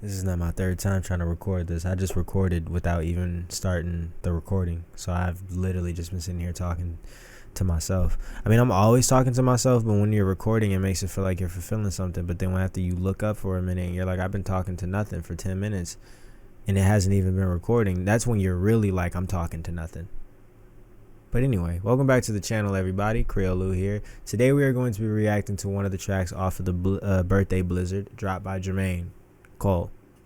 This is not my third time trying to record this. I just recorded without even starting the recording. So I've literally just been sitting here talking to myself. I mean, I'm always talking to myself, but when you're recording, it makes it feel like you're fulfilling something. But then after you look up for a minute and you're like, I've been talking to nothing for 10 minutes and it hasn't even been recording. That's when you're really like, I'm talking to nothing. But anyway, welcome back to the channel, everybody. Creo here. Today we are going to be reacting to one of the tracks off of the Birthday Blizzard dropped by Jcole.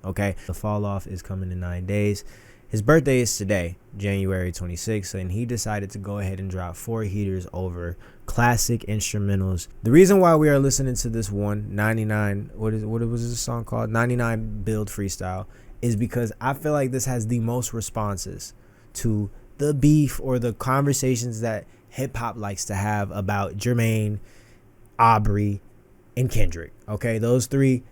Okay, the fall off is coming in 9 days. His birthday is today, January 26th, and he decided to go ahead and drop 4 heaters over classic instrumentals. The reason why we are listening to this one, 99, what was this song called? 99 Build Freestyle, is because I feel like this has the most responses to the beef or the conversations that hip hop likes to have about Jermaine, Aubrey, and Kendrick. Okay, those three.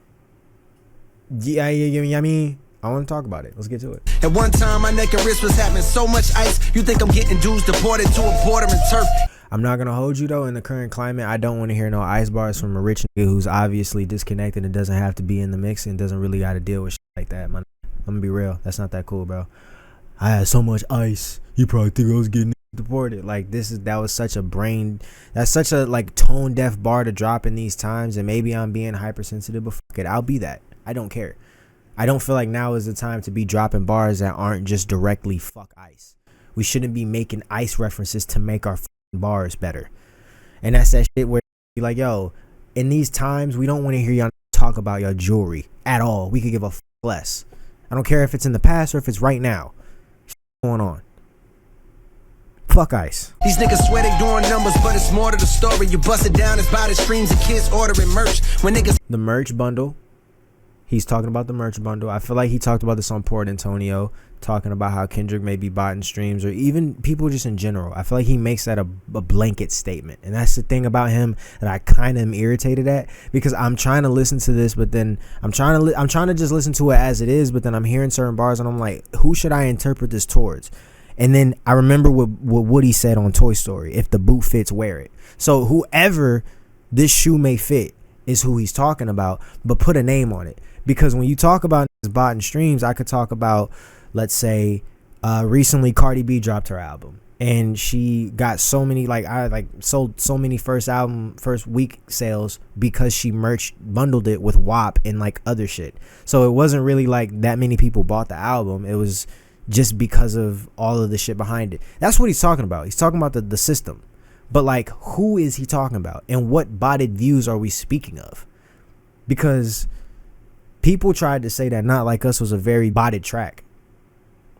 Yeah, I mean, I want to talk about it. Let's get to it. At one time, my neck and wrist was having so much ice. You think I'm getting dudes deported to a border and turf? I'm not going to hold you, though. In the current climate, I don't want to hear no ice bars from a rich nigga who's obviously disconnected and doesn't have to be in the mix and doesn't really got to deal with shit like that. I'm going to be real. That's not that cool, bro. I had so much ice. You probably think I was getting deported. Like, that was such that's such a like tone deaf bar to drop in these times. And maybe I'm being hypersensitive, but fuck it. I'll be that. I don't care. I don't feel like now is the time to be dropping bars that aren't just directly fuck ice. We shouldn't be making ice references to make our bars better. And that's that shit where you're like, yo, in these times, we don't want to hear y'all talk about your jewelry at all. We could give a fuck less. I don't care if it's in the past or if it's right now. What's going on? Fuck ice. These niggas swear they doing numbers, but it's more to the story. You bust it down, it's by the streams of kids ordering merch. When niggas the merch bundle. He's talking about the merch bundle. I feel like he talked about this on Port Antonio, talking about how Kendrick may be botting streams or even people just in general. I feel like he makes that a blanket statement. And that's the thing about him that I kind of am irritated at, because I'm trying to listen to this, but then I'm trying to just listen to it as it is, but then I'm hearing certain bars and I'm like, who should I interpret this towards? And then I remember what Woody said on Toy Story, if the boot fits, wear it. So whoever this shoe may fit is who he's talking about, but put a name on it. Because when you talk about botting streams, I could talk about, let's say, recently Cardi B dropped her album and she got so many, sold so many first week sales because she bundled it with WAP and like other shit. So it wasn't really like that many people bought the album. It was just because of all of the shit behind it. That's what he's talking about. He's talking about the system. But like, who is he talking about? And what botted views are we speaking of? Because people tried to say that Not Like Us was a very botted track.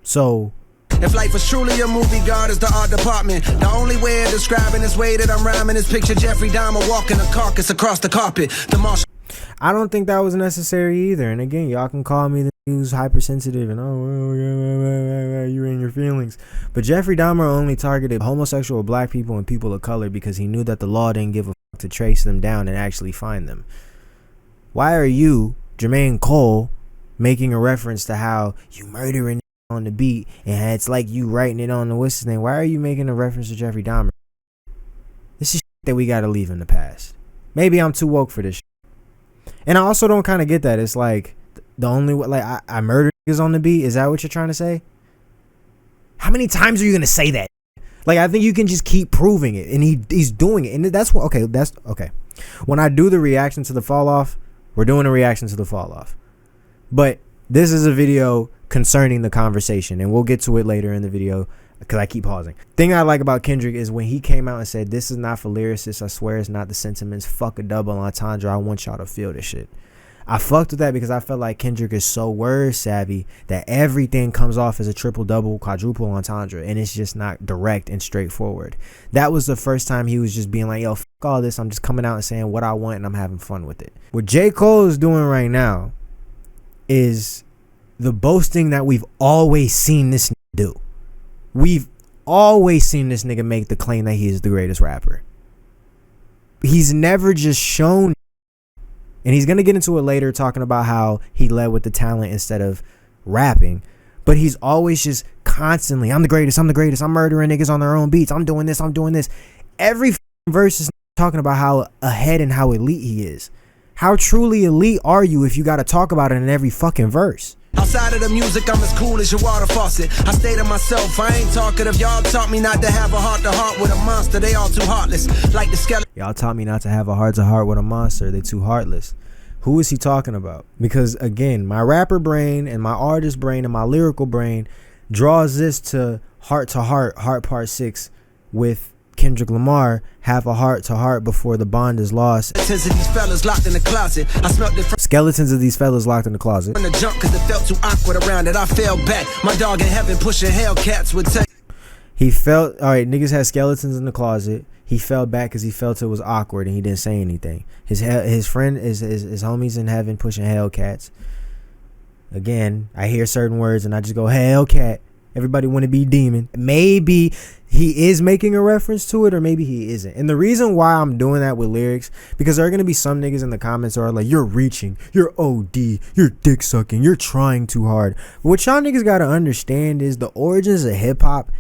So if life was truly a movie, God is the art department. The only way of describing this way that I'm rhyming is picture Jeffrey Dahmer walking a carcass across the carpet. I don't think that was necessary either. And again, y'all can call me the news hypersensitive and you're in your feelings. But Jeffrey Dahmer only targeted homosexual black people and people of color because he knew that the law didn't give a fuck to trace them down and actually find them. Why are you, Jcole, making a reference to how you murdering on the beat and it's like you writing it on the what's his name? Why are you making a reference to Jeffrey Dahmer? This is shit that we gotta leave in the past. Maybe I'm too woke for this shit. And I also don't kind of get that. It's like the only way, like I murdered niggas on the beat. Is that what you're trying to say? How many times are you gonna say that? Like, I think you can just keep proving it, and he's doing it, and that's what. Okay, that's okay. When I do the reaction to the fall off, we're doing a reaction to the fall off. But this is a video concerning the conversation, and we'll get to it later in the video because I keep pausing. Thing I like about Kendrick is when he came out and said, this is not for lyricists. I swear it's not the sentiments. Fuck a double entendre. I want y'all to feel this shit. I fucked with that because I felt like Kendrick is so word savvy that everything comes off as a triple, double, quadruple entendre, and it's just not direct and straightforward. That was the first time he was just being like, yo, fuck all this. I'm just coming out and saying what I want and I'm having fun with it. What Jcole is doing right now is the boasting that we've always seen this do. We've always seen this nigga make the claim that he is the greatest rapper. He's never just shown. And he's going to get into it later, talking about how he led with the talent instead of rapping. But he's always just constantly, I'm the greatest, I'm murdering niggas on their own beats, I'm doing this. Every verse is talking about how ahead and how elite he is. How truly elite are you if you got to talk about it in every fucking verse? Outside of the music, I'm as cool as your water faucet. I stay to myself, I ain't talkative. Y'all taught me not to have a heart-to-heart with a monster. They all too heartless, like the skeleton. Y'all taught me not to have a heart-to-heart with a monster. They too heartless. Who is he talking about? Because, again, my rapper brain and my artist brain and my lyrical brain draws this to heart-to-heart, Heart Part 6 with Kendrick Lamar, have a heart-to-heart before the bond is lost. Skeletons of these fellas locked in the closet. I smelled it from Skeletons of these fellas locked in the closet. the jump because it felt too awkward around it. I fell back. My dog in heaven pushing Hellcats would take. He felt, all right, niggas had skeletons in the closet. He fell back because he felt it was awkward and he didn't say anything. His friend, his homies in heaven pushing Hellcats. Again, I hear certain words and I just go, Hellcat. Everybody want to be demon. Maybe he is making a reference to it or maybe he isn't. And the reason why I'm doing that with lyrics, because there are going to be some niggas in the comments who are like, you're reaching, you're OD, you're dick sucking, you're trying too hard. But what y'all niggas got to understand is the origins of hip hop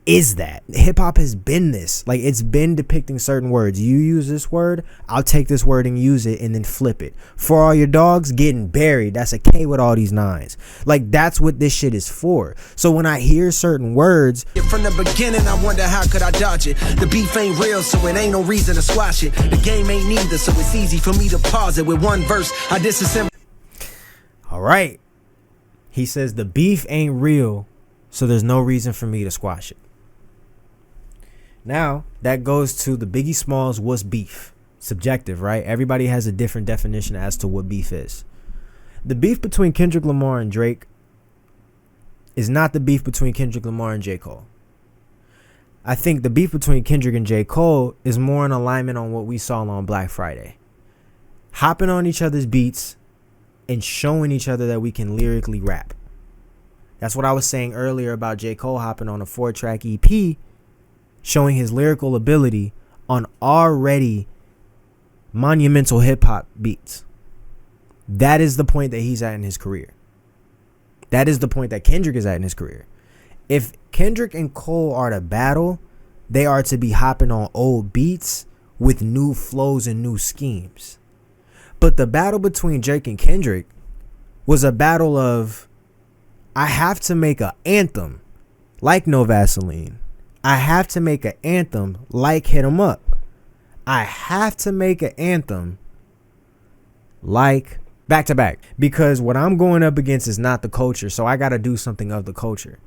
is that hip hop has been this. Like, it's been depicting certain words. You use this word, I'll take this word and use it and then flip it. For all your dogs getting buried, that's a K with all these nines. Like, that's what this shit is for. So when I hear certain words From the beginning, I wonder how could I dodge it. The beef ain't real, so it ain't no reason to squash it. The game ain't neither, so it's easy for me to pause it. With one verse, I disassemble. all right, he says the beef ain't real, so there's no reason for me to squash it. Now, that goes to the Biggie Smalls, what's beef? Subjective, right? Everybody has a different definition as to what beef is. The beef between Kendrick Lamar and Drake is not the beef between Kendrick Lamar and Jcole. I think the beef between Kendrick and Jcole is more in alignment on what we saw on Black Friday. Hopping on each other's beats and showing each other that we can lyrically rap. That's what I was saying earlier about J. Cole hopping on a 4-track EP, showing his lyrical ability on already monumental hip-hop beats. That is the point that he's at in his career. That is the point that Kendrick is at in his career. If Kendrick and Cole are to battle, they are to be hopping on old beats with new flows and new schemes. But the battle between Drake and Kendrick was a battle of, I have to make an anthem like No Vaseline. I have to make an anthem like Hit 'Em Up. I have to make an anthem like Back to Back. Because what I'm going up against is not the culture, so I got to do something of the culture.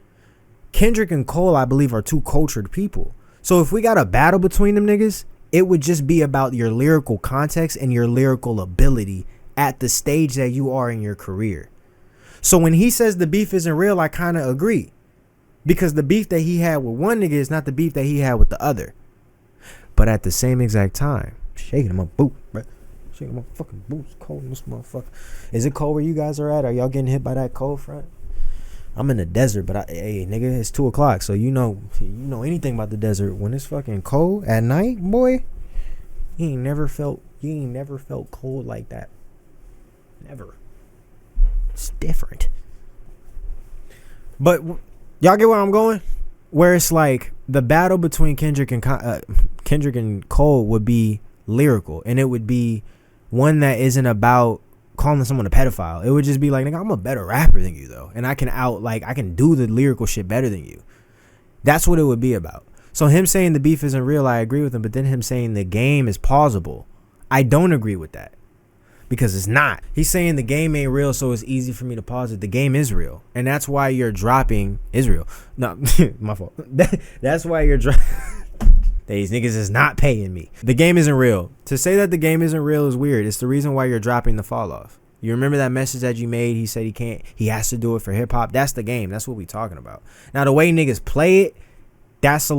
Kendrick and Cole, I believe, are two cultured people. So if we got a battle between them niggas, it would just be about your lyrical context and your lyrical ability at the stage that you are in your career. So when he says the beef isn't real, I kind of agree. Because the beef that he had with one nigga is not the beef that he had with the other. But at the same exact time, shaking my boot, bro. Shaking my fucking boots. Cold in this motherfucker. Is it cold where you guys are at? Are y'all getting hit by that cold front? I'm in the desert, but hey, nigga, it's 2 o'clock, so you know anything about the desert. When it's fucking cold at night, boy, you ain't never felt cold like that. Never. It's different. But y'all get where I'm going? Where it's like the battle between Kendrick and Cole would be lyrical, and it would be one that isn't about calling someone a pedophile. It would just be like, nigga, I'm a better rapper than you though, and I can do the lyrical shit better than you. That's what it would be about. So him saying the beef isn't real, I agree with him, but then him saying the game is plausible, I don't agree with that. Because it's not. He's saying the game ain't real, so it's easy for me to pause it. The game is real, and that's why you're dropping Israel. No, my fault. That's why you're dropping. These niggas is not paying me. The game isn't real. To say that the game isn't real is weird. It's the reason why you're dropping the fall off. You remember that message that you made? He said he has to do it for hip hop. That's the game. That's what we talking about. Now the way niggas play it, that's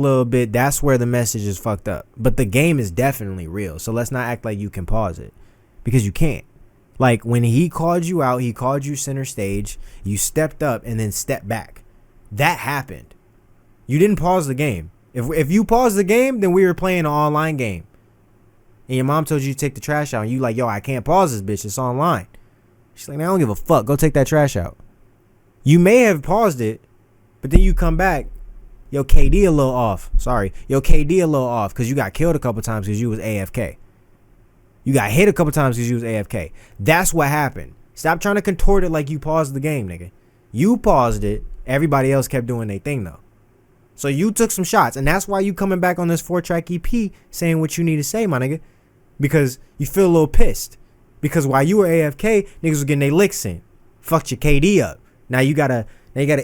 where the message is fucked up. But the game is definitely real. So let's not act like you can pause it, because you can't. Like when he called you out, he called you center stage, you stepped up and then stepped back. That happened. You didn't pause the game. If you paused the game, then we were playing an online game. And your mom told you to take the trash out, and you like, yo, I can't pause this bitch. It's online. She's like, man, I don't give a fuck. Go take that trash out. You may have paused it, but then you come back. Yo, KD a little off. Sorry. Yo, KD a little off because you got killed a couple times because you was AFK. You got hit a couple times because you was AFK. That's what happened. Stop trying to contort it like you paused the game, nigga. You paused it. Everybody else kept doing their thing, though. So you took some shots, and that's why you coming back on this 4-track EP saying what you need to say, my nigga. Because you feel a little pissed. Because while you were AFK, niggas was getting their licks in. Fucked your KD up. Now you gotta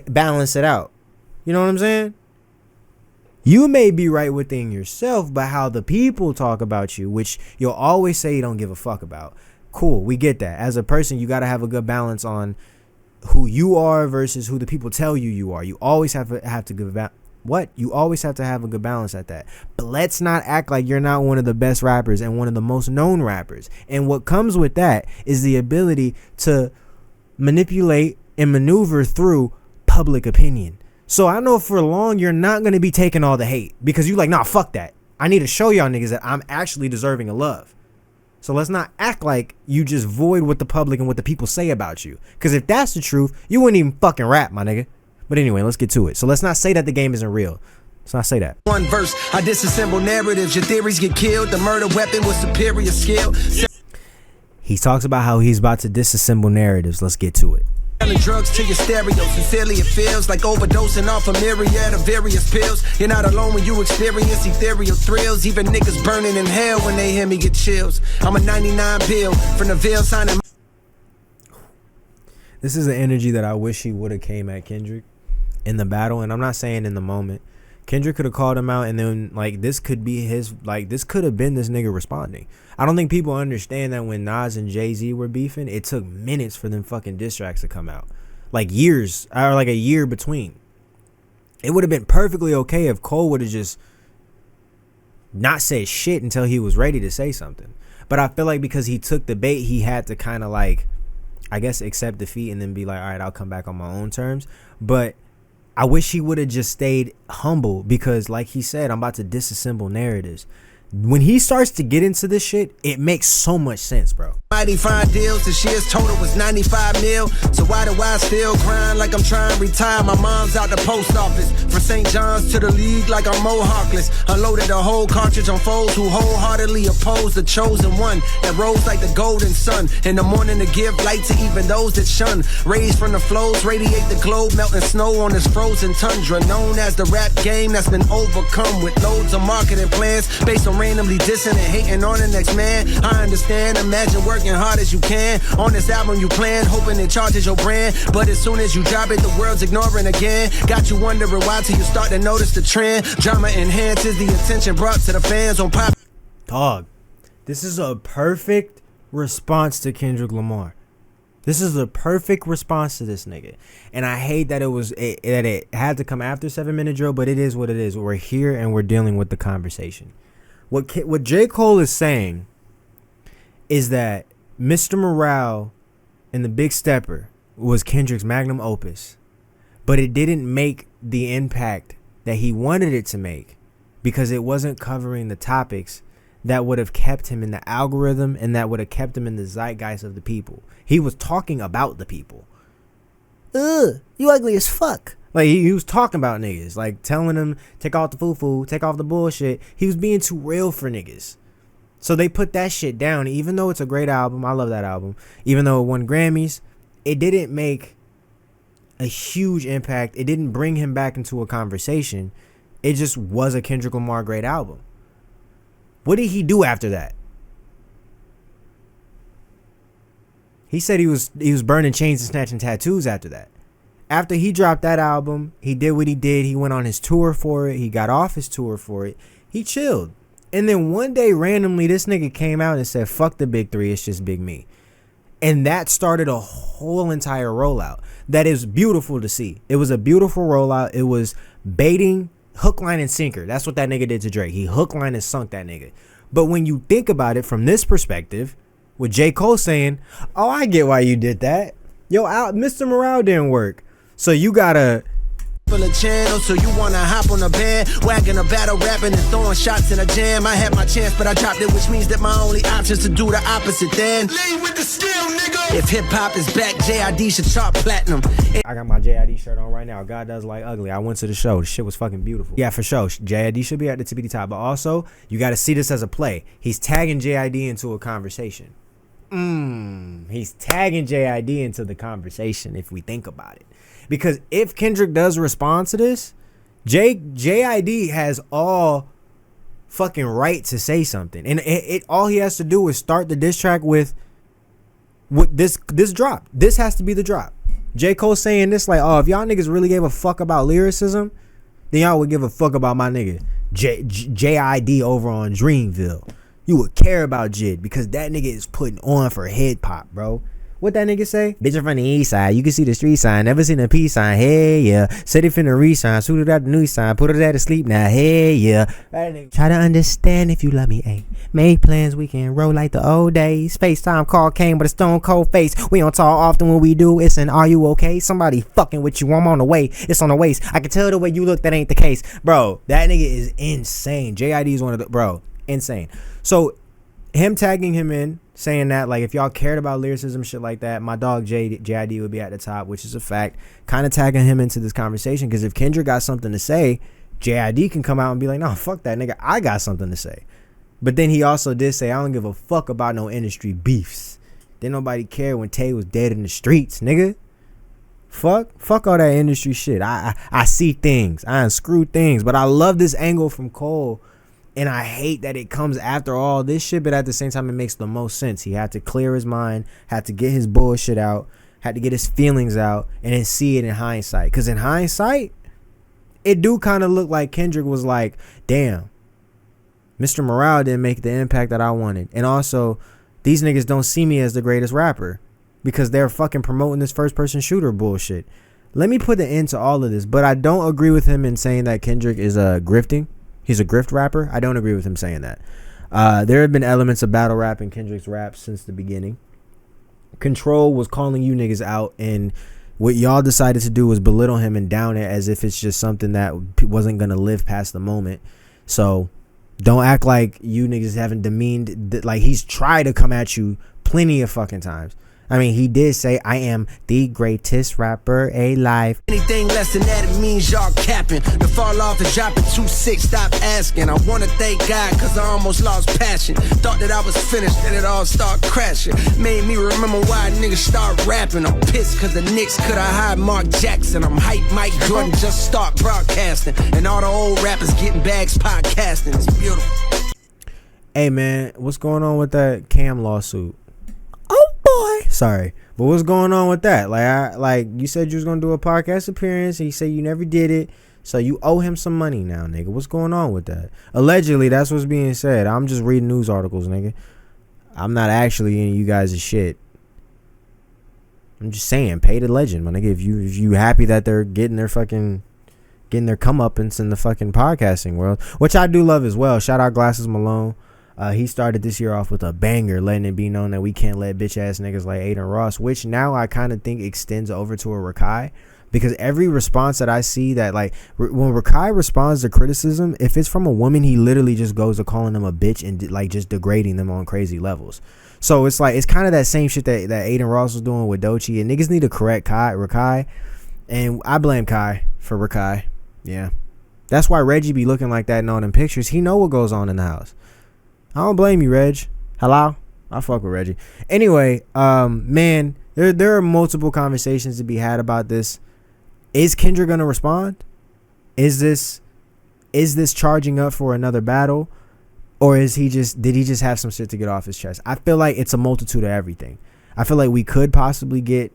balance it out. You know what I'm saying? You may be right within yourself, but how the people talk about you, which you'll always say you don't give a fuck about. Cool, we get that. As a person, you gotta have a good balance on who you are versus who the people tell you are. You always have to give You always have to have a good balance at that. But let's not act like you're not one of the best rappers and one of the most known rappers. And what comes with that is the ability to manipulate and maneuver through public opinion. So I know for long you're not going to be taking all the hate because you like, nah, fuck that. I need to show y'all niggas that I'm actually deserving of love. So let's not act like you just void what the public and what the people say about you. Because if that's the truth, you wouldn't even fucking rap, my nigga. But anyway, let's get to it. So let's not say that the game isn't real. Let's not say that. One verse, I disassemble narratives. Your theories get killed. The murder weapon was superior skill. He talks about how he's about to disassemble narratives. Let's get to it. Selling drugs to your stereo. Sincerely, it feels like overdosing off a myriad of various pills. You're not alone when you experience ethereal thrills. Even niggas burning in hell when they hear me get chills. I'm a 99 bill from the veil signing. This is an energy that I wish he would have came at Kendrick in the battle, and I'm not saying in the moment. Kendrick could have called him out, and then like this could be his, like this could have been this nigga responding. I don't think people understand that when Nas and Jay-Z were beefing, it took minutes for them fucking diss tracks to come out, like years or like a year between. It would have been perfectly okay if Cole would have just not said shit until he was ready to say something. But I feel like because he took the bait, he had to kind of like, I guess, accept defeat and then be like, all right, I'll come back on my own terms. But I wish he would have just stayed humble because, like he said, I'm about to disassemble narratives. When he starts to get into this shit, it makes so much sense, bro. Mighty fine deals, the shares total was 95 mil. So why do I still grind like I'm trying to retire? My mom's out the post office. From St. John's to the league like I'm Mohawkless. Unloaded a whole cartridge on foes who wholeheartedly oppose the chosen one that rose like the golden sun. In the morning to give light to even those that shun. Raised from the flows, radiate the globe, melting snow on this frozen tundra. Known as the rap game that's been overcome with loads of marketing plans based on randomly dissing and hating on the next man. I understand, imagine working hard as you can on this album you plan, hoping it charges your brand. But as soon as you drop it, the world's ignoring again. Got you wondering why till you start to notice the trend. Drama enhances the attention brought to the fans on pop. Dog, this is a perfect response to Kendrick Lamar. This is a perfect response to this nigga. And I hate that it had to come after 7 Minute Drill, but it is what it is. We're here and we're dealing with the conversation. What Jcole is saying is that Mr. Morale and the Big Stepper was Kendrick's magnum opus, but it didn't make the impact that he wanted it to make because it wasn't covering the topics that would have kept him in the algorithm and that would have kept him in the zeitgeist of the people. He was talking about the people. Ugh, you ugly as fuck. Like, he was talking about niggas, like telling them, take off the foo-foo, take off the bullshit. He was being too real for niggas. So they put that shit down. Even though it's a great album, I love that album. Even though it won Grammys, it didn't make a huge impact. It didn't bring him back into a conversation. It just was a Kendrick Lamar great album. What did he do after that? He said he was burning chains and snatching tattoos after that. After he dropped that album, he did what he did. He went on his tour for it. He got off his tour for it. He chilled. And then one day, randomly, this nigga came out and said, fuck the big three, it's just Big Me. And that started a whole entire rollout. That is beautiful to see. It was a beautiful rollout. It was baiting, hook, line, and sinker. That's what that nigga did to Drake. He hook, line, and sunk that nigga. But when you think about it from this perspective, with J. Cole saying, oh, I get why you did that. Yo, Mr. Morale didn't work. So you gotta full of channels, so you wanna hop on a band, wagging a battle, rapping and throwing shots in a jam. I had my chance, but I dropped it, which means that my only option's to do the opposite. Then lean with the skill, nigga. If hip hop is back, JID should chart platinum. I got my JID shirt on right now. God does like ugly. I went to the show. The shit was fucking beautiful. Yeah, for sure. JID should be at the tippity top, but also you got to see this as a play. He's tagging JID into a conversation. He's tagging JID into the conversation if we think about it. Because if Kendrick does respond to this, JID has all fucking right to say something. And it all he has to do is start the diss track with this drop. This has to be the drop. Jcole saying this like, oh, if y'all niggas really gave a fuck about lyricism, then y'all would give a fuck about my nigga JID over on Dreamville. You would care about Jid because that nigga is putting on for hip hop, bro. What that nigga say? Bitch, I'm from the east side. You can see the street sign. Never seen a peace sign. Hey, yeah. Said it finna re-sign. Suited out the new sign. Put it out to sleep now. Hey, yeah. Try to understand if you love me, ayy. Made plans, we can roll like the old days. FaceTime call came with a stone cold face. We don't talk often when we do. It's an are you okay? Somebody fucking with you. I'm on the way. It's on the waist. I can tell the way you look that ain't the case. Bro, that nigga is insane. JID is one of the... Bro, insane. So, him tagging him in, saying that, like, if y'all cared about lyricism, shit like that, my dog JID would be at the top, which is a fact. Kind of tagging him into this conversation, because if Kendrick got something to say, JID can come out and be like, no, fuck that nigga, I got something to say. But then he also did say, I don't give a fuck about no industry beefs. Didn't nobody care when Tay was dead in the streets, nigga. Fuck all that industry shit. I see things, I unscrew things, but I love this angle from Cole. And I hate that it comes after all this shit, but at the same time, it makes the most sense. He had to clear his mind, had to get his bullshit out, had to get his feelings out, and then see it in hindsight. Because in hindsight, it do kind of look like Kendrick was like, damn, Mr. Morale didn't make the impact that I wanted. And also, these niggas don't see me as the greatest rapper because they're fucking promoting this first-person shooter bullshit. Let me put an end to all of this, but I don't agree with him in saying that Kendrick is grifting. He's a grift rapper. I don't agree with him saying that. There have been elements of battle rap in Kendrick's rap since the beginning. Control was calling you niggas out, and what y'all decided to do was belittle him and down it as if it's just something that wasn't going to live past the moment. So don't act like you niggas haven't demeaned, like he's tried to come at you plenty of fucking times. I mean, he did say, I am the greatest rapper alive. Anything less than that, it means y'all capping. The fall off is dropping 2-6, stop asking. I want to thank God, cause I almost lost passion. Thought that I was finished, then it all start crashing. Made me remember why niggas start rapping. I'm pissed cause the Knicks could've hired Mark Jackson. I'm hype Mike Jordan, just start broadcasting. And all the old rappers getting bags podcasting. It's beautiful. Hey man, what's going on with that Cam lawsuit? Sorry, but what's going on with that? Like you said you was gonna do a podcast appearance, and you said you never did it, so you owe him some money now, nigga. What's going on with that? Allegedly, that's what's being said. I'm just reading news articles, nigga. I'm not actually in you guys' shit. I'm just saying, pay the legend, my nigga. If you happy that they're getting their comeuppance in the fucking podcasting world, which I do love as well. Shout out Glasses Malone. He started this year off with a banger, letting it be known that we can't let bitch ass niggas like Aiden Ross, which now I kind of think extends over to a Rakai, because every response that I see that, like, when Rakai responds to criticism, if it's from a woman, he literally just goes to calling them a bitch and like just degrading them on crazy levels. So it's like, it's kind of that same shit that Aiden Ross was doing with Doechii, and niggas need to correct Rakai, and I blame Kai for Rakai. Yeah, that's why Reggie be looking like that in all them pictures. He know what goes on in the house. I don't blame you, Reg. Hello? I fuck with Reggie. Anyway, man, there are multiple conversations to be had about this. Is Kendrick gonna respond? Is this charging up for another battle? Or did he just have some shit to get off his chest? I feel like it's a multitude of everything. I feel like we could possibly get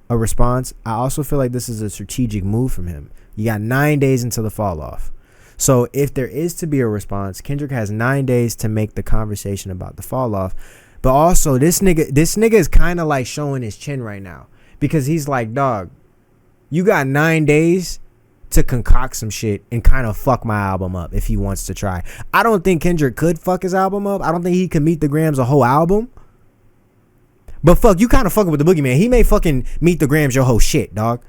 a response. I also feel like this is a strategic move from him. You got 9 days until the fall off. So if there is to be a response, Kendrick has 9 days to make the conversation about the fall off. But also, this nigga is kind of like showing his chin right now, because he's like, dog, you got 9 days to concoct some shit and kind of fuck my album up if he wants to try. I don't think Kendrick could fuck his album up. I don't think he could Meet the Grams a whole album. But fuck, you kind of fucking with the boogeyman. He may fucking Meet the Grams your whole shit, dog.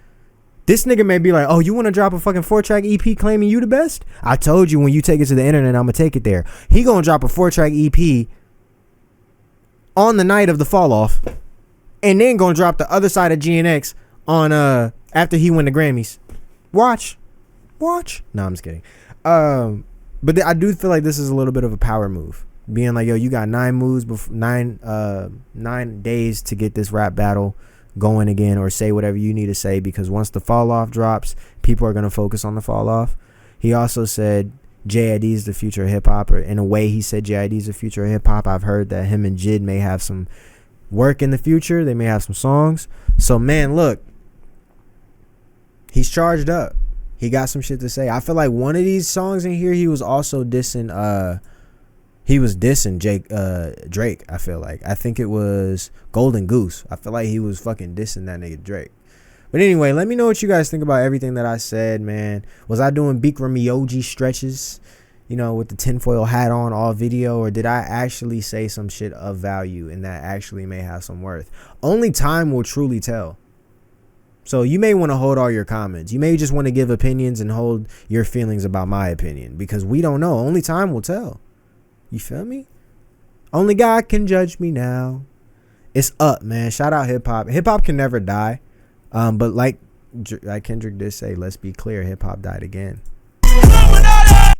This nigga may be like, oh, you want to drop a fucking 4-track EP claiming you the best? I told you when you take it to the internet, I'm going to take it there. He going to drop a 4-track EP on the night of the fall off, and then going to drop the other side of GNX on after he win the Grammys. Watch. No, I'm just kidding. But I do feel like this is a little bit of a power move. Being like, yo, you got 9 days to get this rap battle going again, or say whatever you need to say, because once the fall off drops, people are going to focus on the fall off. He also said JID is the future of hip hop, or in a way he said JID is the future of hip hop. I've heard that him and Jid may have some work in the future. They may have some songs. So man, look, he's charged up. He got some shit to say. I feel like one of these songs in here, he was also dissing Drake. I feel like, I think it was Golden Goose. I feel like he was fucking dissing that nigga Drake. But anyway, let me know what you guys think about everything that I said, man. Was I doing Bikram Miyoji stretches, you know, with the tinfoil hat on all video, or did I actually say some shit of value and that actually may have some worth? Only time will truly tell. So you may want to hold all your comments. You may just want to give opinions and hold your feelings about my opinion, because we don't know. Only time will tell. You feel me? Only God can judge me now. It's up, man. Shout out hip hop. Hip hop can never die. But like Kendrick did say, let's be clear, hip hop died again.